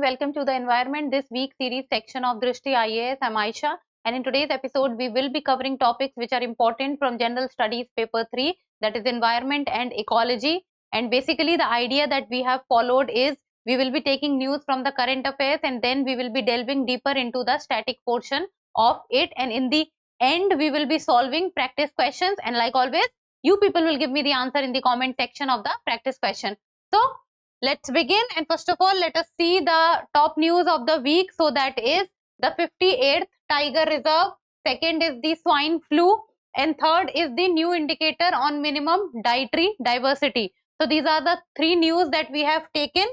welcome to the Environment This Week series section of Drishti IAS. I'm Aisha, and in today's episode we will be covering topics which are important from General Studies paper 3, that is Environment and Ecology. And basically the idea that we have followed is we will be taking news from the current affairs and then we will be delving deeper into the static portion of it, and in the end we will be solving practice questions, and like always you people will give me the answer in the comment section of the practice question. So let's begin, and first of all let us see the top news of the week. So that is the 58th tiger reserve, second is the swine flu, and third is the new indicator on minimum dietary diversity. So these are the three news that we have taken.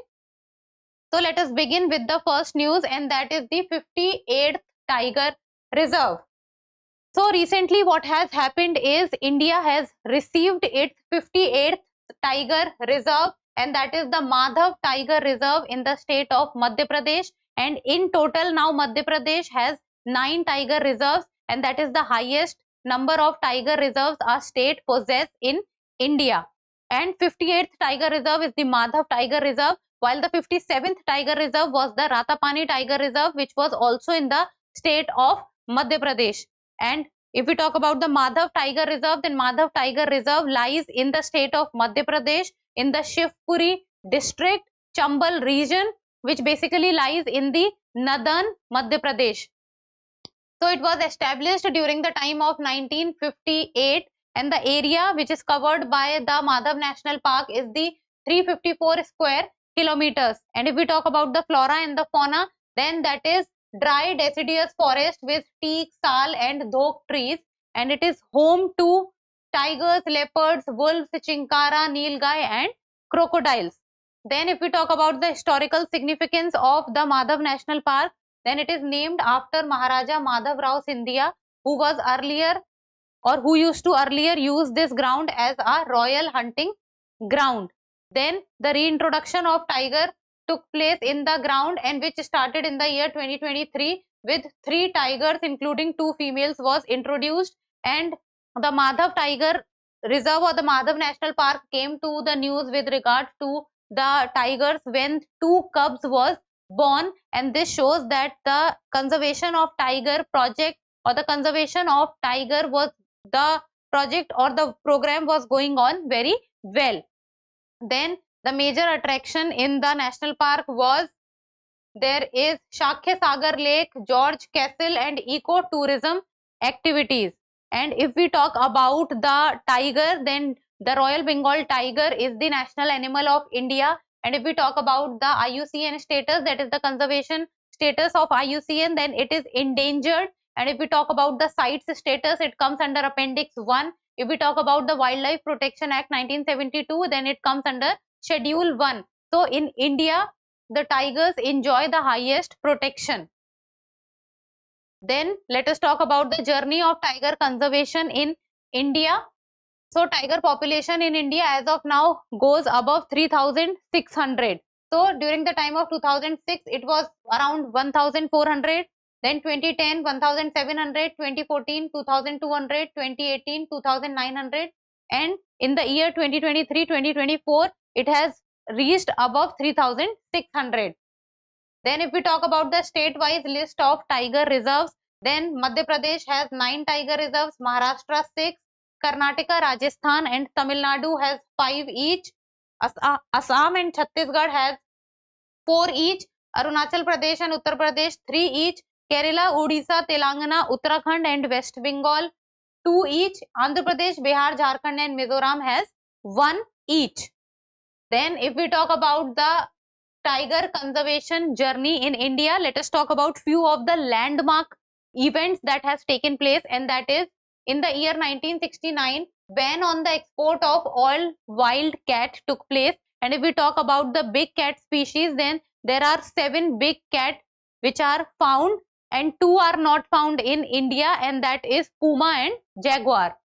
So let us begin with the first news, and that is the 58th tiger reserve. So recently what has happened is India has received its 58th tiger reserve, and that is the Madhav Tiger Reserve in the state of Madhya Pradesh. And in total now Madhya Pradesh has 9 tiger reserves, and that is the highest number of tiger reserves a state possesses in India. And 58th tiger reserve is the Madhav Tiger Reserve, while the 57th tiger reserve was the Ratapani Tiger Reserve, which was also in the state of Madhya Pradesh. And if we talk about the Madhav Tiger Reserve, then Madhav Tiger Reserve lies in the state of Madhya Pradesh in the Shivpuri district, Chambal region, which basically lies in the northern Madhya Pradesh. So it was established during the time of 1958, and the area which is covered by the Madhav National Park is the 354 square kilometers. And if we talk about the flora and the fauna, then that is dry deciduous forest with teak, sal and dhok trees, and it is home to tigers, leopards, wolves, chinkara, nilgai and crocodiles. Then if we talk about the historical significance of the Madhav National Park, then it is named after Maharaja Madhav Rao Scindia, who was earlier or who used to earlier use this ground as a royal hunting ground. Then the reintroduction of tiger took place in the ground, and which started in the year 2023 with 3 tigers including 2 females was introduced. And the Madhav Tiger Reserve or the Madhav National Park came to the news with regard to the tigers when 2 cubs was born, and this shows that the conservation of tiger project or the conservation of tiger was the project or the program was going on very well. Then the major attraction in the national park was there is Shakhya Sagar Lake, George Castle and eco-tourism activities. And if we talk about the tiger, then the Royal Bengal tiger is the national animal of India. And if we talk about the IUCN status, that is the conservation status of IUCN, then it is endangered. And if we talk about the CITES status, it comes under Appendix 1. If we talk about the Wildlife Protection Act 1972, then it comes under Schedule 1. So in India, the tigers enjoy the highest protection. Then let us talk about the journey of tiger conservation in India. So tiger population in India as of now goes above 3,600. So during the time of 2006, it was around 1,400. Then 2010, 1,700, 2014, 2,200, 2018, 2,900, and in the year 2023-2024, it has reached above 3,600. Then if we talk about the state-wise list of tiger reserves, then Madhya Pradesh has 9 tiger reserves, Maharashtra 6, Karnataka, Rajasthan and Tamil Nadu has 5 each, Assam and Chhattisgarh has 4 each, Arunachal Pradesh and Uttar Pradesh 3 each, Kerala, Odisha, Telangana, Uttarakhand and West Bengal 2 each, Andhra Pradesh, Bihar, Jharkhand and Mizoram has 1 each. Then if we talk about the tiger conservation journey in India, let us talk about few of the landmark events that has taken place, and that is in the year 1969, ban on the export of all wild cat took place. And if we talk about the big cat species, then there are 7 big cat which are found and 2 are not found in India, and that is puma and jaguar.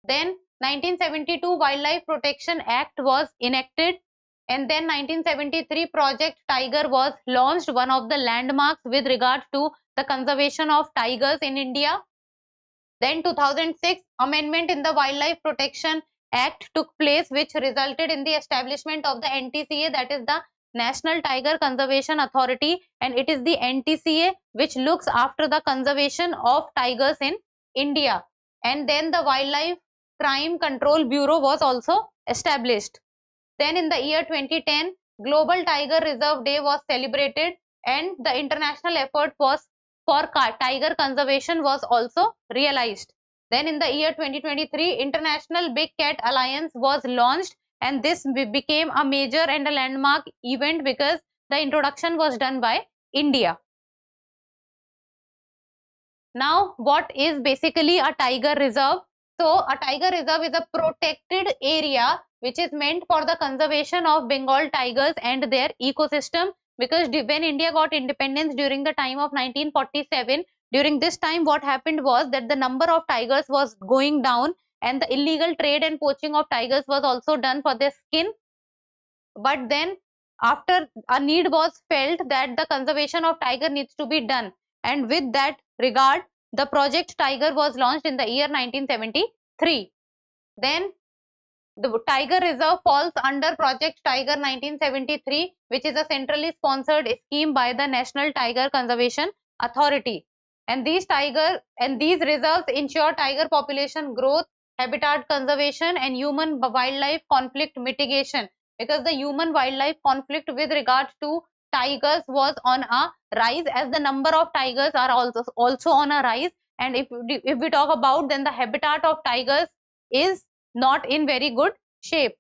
Then 1972 Wildlife Protection Act was enacted, and then 1973 Project Tiger was launched, one of the landmarks with regard to the conservation of tigers in India. Then 2006 amendment in the Wildlife Protection Act took place, which resulted in the establishment of the NTCA, that is the National Tiger Conservation Authority, and it is the NTCA which looks after the conservation of tigers in India. And then the Wildlife Crime Control Bureau was also established. Then in the year 2010, Global Tiger Reserve Day was celebrated, and the international effort was for tiger conservation was also realized. Then in the year 2023, International Big Cat Alliance was launched, and this became a major and a landmark event because the introduction was done by India. Now, what is basically a tiger reserve? So, a tiger reserve is a protected area which is meant for the conservation of Bengal tigers and their ecosystem, because when India got independence during the time of 1947, during this time what happened was that the number of tigers was going down, and the illegal trade and poaching of tigers was also done for their skin. But then after a need was felt that the conservation of tiger needs to be done, and with that regard the Project Tiger was launched in the year 1973. Then the Tiger Reserve falls under Project Tiger 1973, which is a centrally sponsored scheme by the National Tiger Conservation Authority. And these reserves ensure tiger population growth, habitat conservation, and human wildlife conflict mitigation, because the human wildlife conflict with regard to tigers was on a rise, as the number of tigers are also on a rise. And if we talk about, then the habitat of tigers is not in very good shape.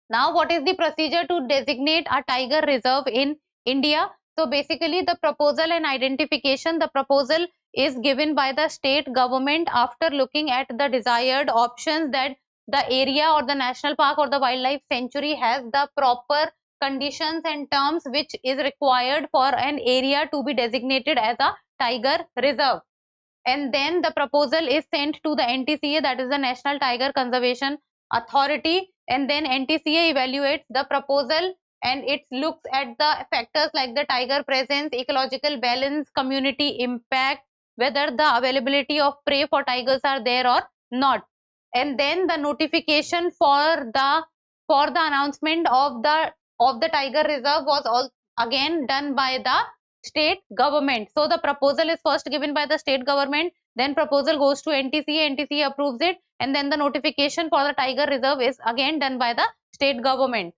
Now, what is the procedure to designate a tiger reserve in India? So basically the proposal and identification, the proposal is given by the state government after looking at the desired options, that the area or the national park or the wildlife sanctuary has the proper conditions and terms which is required for an area to be designated as a tiger reserve. And then the proposal is sent to the NTCA, that is the National Tiger Conservation Authority, and then NTCA evaluates the proposal, and it looks at the factors like the tiger presence, ecological balance, community impact, whether the availability of prey for tigers are there or not. And then the notification for the announcement of the tiger reserve was again done by the state government. So the proposal is first given by the state government, then proposal goes to NTCA, NTCA approves it, and then the notification for the tiger reserve is again done by the state government.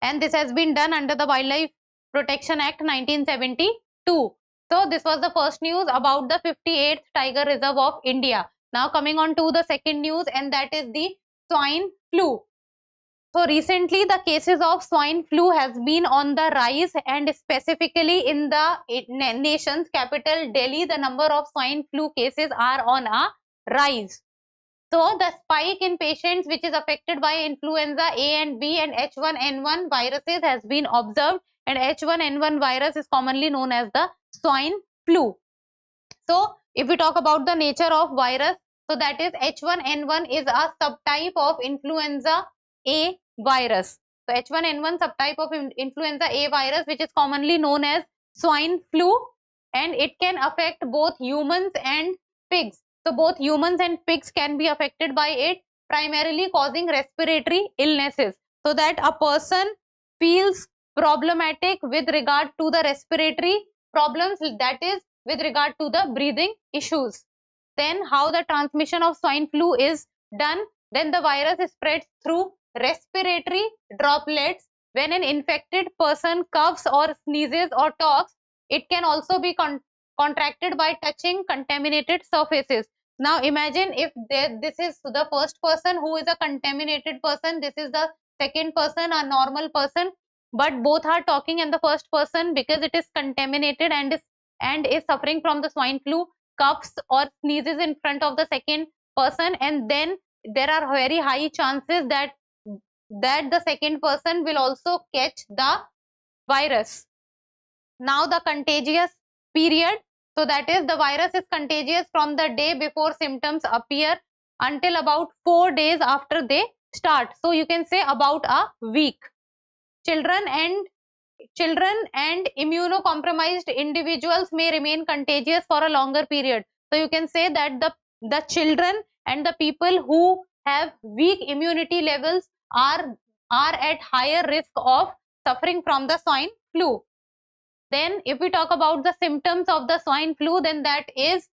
And this has been done under the Wildlife Protection Act 1972. So this was the first news about the 58th Tiger Reserve of India. Now coming on to the second news, and that is the swine flu. So recently the cases of swine flu has been on the rise, and specifically in the nation's capital Delhi, the number of swine flu cases are on a rise. So the spike in patients which is affected by influenza A and B and H1N1 viruses has been observed, and H1N1 virus is commonly known as the swine flu. So if we talk about the nature of virus, so that is H1N1 is a subtype of influenza A virus. So H1N1 subtype of influenza A virus, which is commonly known as swine flu, and it can affect both humans and pigs. So both humans and pigs can be affected by it, primarily causing respiratory illnesses. So that a person feels problematic with regard to the respiratory problems, that is with regard to the breathing issues. Then how the transmission of swine flu is done? Then the virus is spread through respiratory droplets. When an infected person coughs or sneezes or talks, it can also be contracted by touching contaminated surfaces. Now imagine if this is the first person who is a contaminated person, this is the second person, a normal person, but both are talking, and the first person, because it is contaminated and is suffering from the swine flu, coughs or sneezes in front of the second person, and then there are very high chances that the second person will also catch the virus. Now the contagious period, so that is the virus is contagious from the day before symptoms appear until about 4 days after they start. So you can say about a week. Children and immunocompromised individuals may remain contagious for a longer period. So you can say that the children and the people who have weak immunity levels are are at higher risk of suffering from the swine flu. Then if we talk about the symptoms of the swine flu, then that is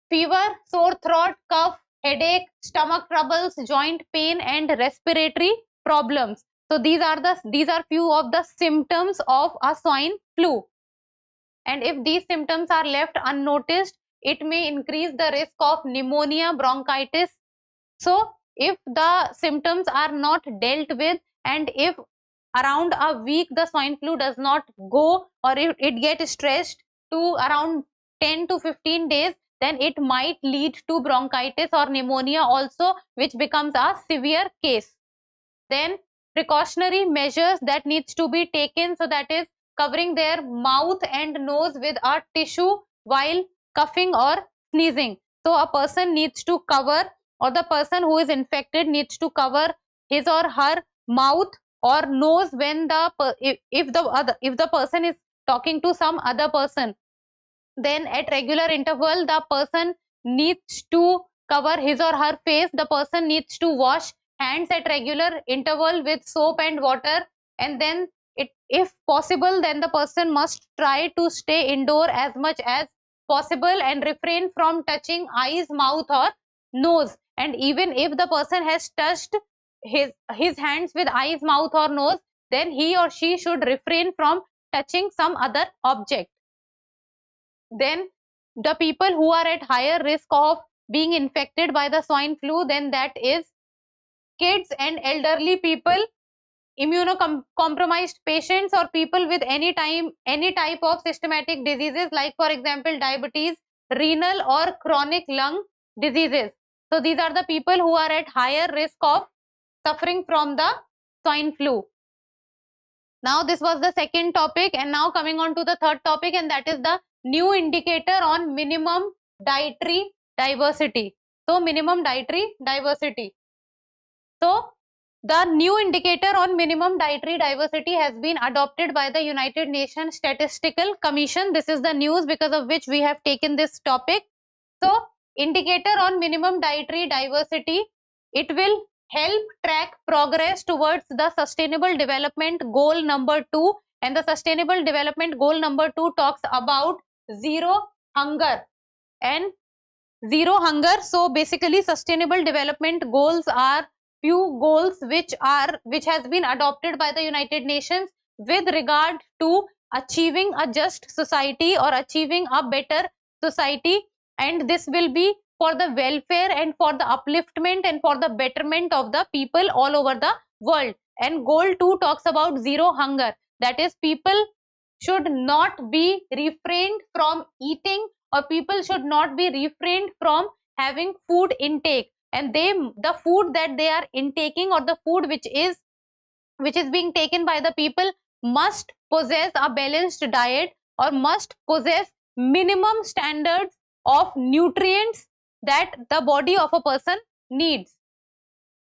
fever, sore throat, cough, headache, stomach troubles, joint pain and respiratory problems. So these are few of the symptoms of a swine flu. And if these symptoms are left unnoticed, it may increase the risk of pneumonia, bronchitis. So if the symptoms are not dealt with, and if around a week the swine flu does not go, or if it gets stretched to around 10 to 15 days, then it might lead to bronchitis or pneumonia also, which becomes a severe case. Then precautionary measures that needs to be taken, so that is covering their mouth and nose with a tissue while coughing or sneezing. So a person needs to cover, or the person who is infected needs to cover his or her mouth or nose when if the person is talking to some other person. Then at regular interval the person needs to cover his or her face. The person needs to wash hands at regular interval with soap and water, and then if possible, then the person must try to stay indoor as much as possible and refrain from touching eyes, mouth or nose. And even if the person has touched his hands with eyes, mouth or nose, then he or she should refrain from touching some other object. Then the people who are at higher risk of being infected by the swine flu, then that is kids and elderly people, immunocompromised patients, or people with any type of systematic diseases, like for example diabetes, renal or chronic lung diseases. So these are the people who are at higher risk of suffering from the swine flu. Now this was the second topic, and now coming on to the third topic, and that is the new indicator on minimum dietary diversity. So minimum dietary diversity. So the new indicator on minimum dietary diversity has been adopted by the United Nations Statistical Commission. This is the news because of which we have taken this topic. So indicator on minimum dietary diversity, it will help track progress towards the sustainable development goal number 2, and the sustainable development goal number 2 talks about zero hunger and zero hunger. So basically sustainable development goals are few goals which has been adopted by the United Nations with regard to achieving a just society or achieving a better society, and this will be for the welfare and for the upliftment and for the betterment of the people all over the world. And goal 2 talks about zero hunger, that is people should not be refrained from eating, or people should not be refrained from having food intake, and the food that they are intaking, or the food which is being taken by the people, must possess a balanced diet or must possess minimum standards of nutrients that the body of a person needs.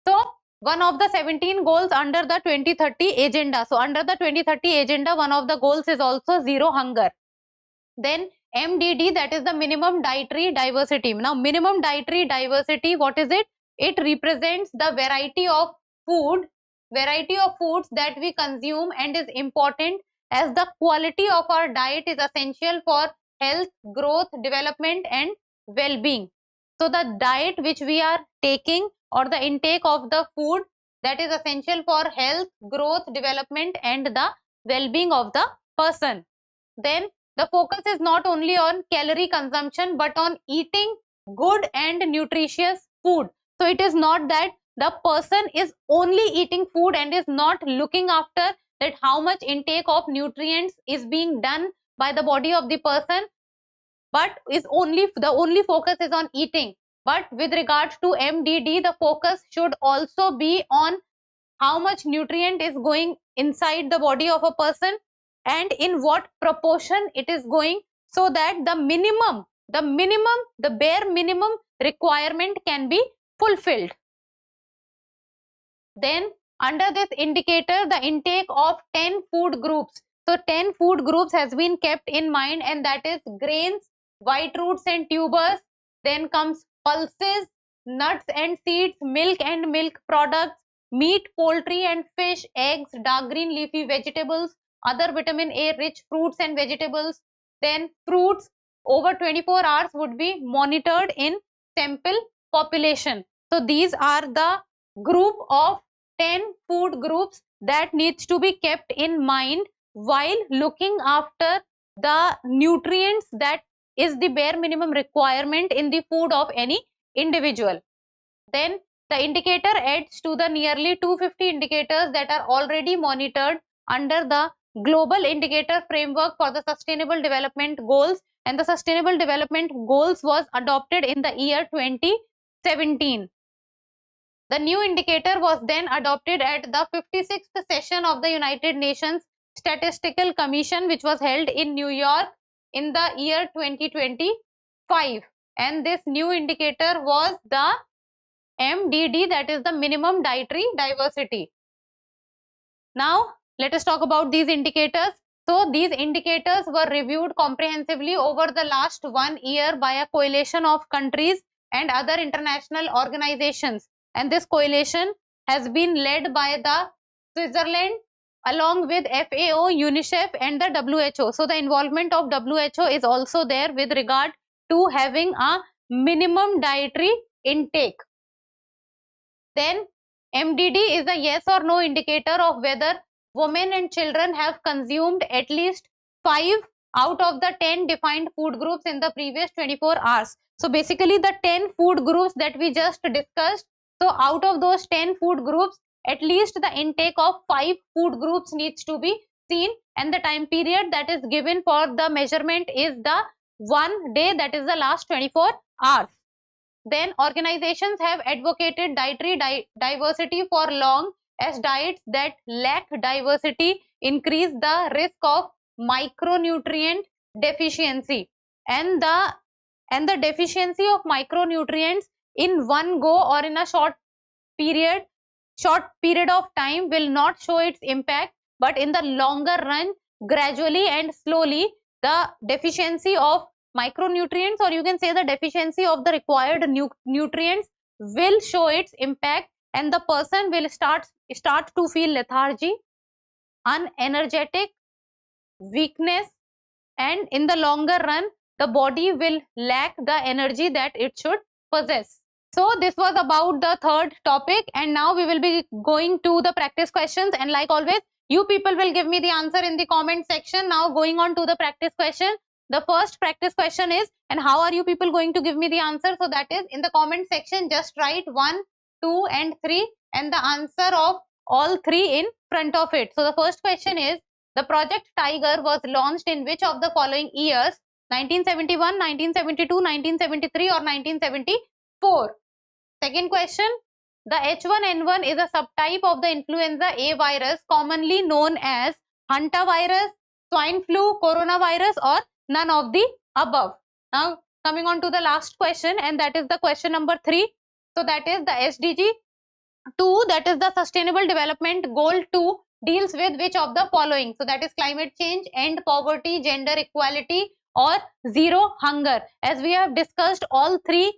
So one of the 17 goals under the 2030 agenda. So under the 2030 agenda, one of the goals is also zero hunger. Then MDD, that is the minimum dietary diversity. Now minimum dietary diversity, what is it? It represents the variety of foods that we consume and is important, as the quality of our diet is essential for health, growth, development and well-being. So the diet which we are taking, or the intake of the food, that is essential for health, growth, development and the well-being of the person. Then the focus is not only on calorie consumption but on eating good and nutritious food. So it is not that the person is only eating food and is not looking after that how much intake of nutrients is being done by the body of the person, but the only focus is on eating. But with regards to MDD, the focus should also be on how much nutrient is going inside the body of a person and in what proportion it is going, so that the bare minimum requirement can be fulfilled. Then under this indicator, the intake of 10 food groups. So 10 food groups has been kept in mind, and that is grains, white roots and tubers, then comes pulses, nuts and seeds, milk and milk products, meat, poultry and fish, eggs, dark green leafy vegetables, other vitamin A rich fruits and vegetables. Then fruits over 24 hours would be monitored in sample population. So these are the group of 10 food groups that needs to be kept in mind while looking after the nutrients that is the bare minimum requirement in the food of any individual. Then the indicator adds to the nearly 250 indicators that are already monitored under the Global Indicator Framework for the Sustainable Development Goals, and the Sustainable Development Goals was adopted in the year 2017. The new indicator was then adopted at the 56th session of the United Nations Statistical Commission, which was held in New York in the year 2025, and this new indicator was the MDD, that is the minimum dietary diversity. Now let us talk about these indicators. So these indicators were reviewed comprehensively over the last 1 year by a coalition of countries and other international organizations, and this coalition has been led by the Switzerland along with FAO, UNICEF and the WHO. So the involvement of WHO is also there with regard to having a minimum dietary intake. Then MDD is a yes or no indicator of whether women and children have consumed at least 5 out of the 10 defined food groups in the previous 24 hours. So basically the 10 food groups that we just discussed, so out of those 10 food groups, at least the intake of 5 food groups needs to be seen, and the time period that is given for the measurement is the 1 day, that is the last 24 hours. Then organizations have advocated dietary diversity for long, as diets that lack diversity increase the risk of micronutrient deficiency, and the deficiency of micronutrients in one go or in a short period of time will not show its impact, but in the longer run, gradually and slowly, the deficiency of micronutrients, or you can say the deficiency of the required nutrients, will show its impact, and the person will start to feel lethargy, unenergetic, weakness, and in the longer run the body will lack the energy that it should possess. So this was about the third topic, and now we will be going to the practice questions, and like always you people will give me the answer in the comment section. Now going on to the practice question. The first practice question is, and how are you people going to give me the answer? So that is in the comment section, just write 1, 2 and 3 and the answer of all 3 in front of it. So the first question is, the Project Tiger was launched in which of the following years? 1971, 1972, 1973 or 1974? Second question, the H1N1 is a subtype of the influenza A virus commonly known as hantavirus, swine flu, coronavirus or none of the above. Now coming on to the last question, and that is the question number 3. So that is the SDG 2, that is the Sustainable Development Goal 2, deals with which of the following? So that is climate change, end poverty, gender equality or zero hunger. As we have discussed all 3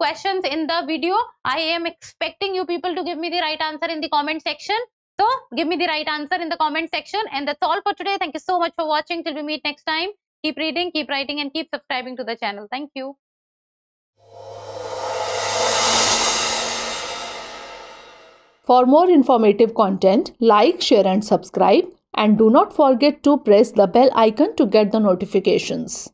questions in the video, I am expecting you people to give me the right answer in the comment section. So give me the right answer in the comment section, and that's all for today. Thank you so much for watching. Till we meet next time, keep reading, keep writing and keep subscribing to the channel. Thank you. For more informative content, like, share and subscribe, and do not forget to press the bell icon to get the notifications.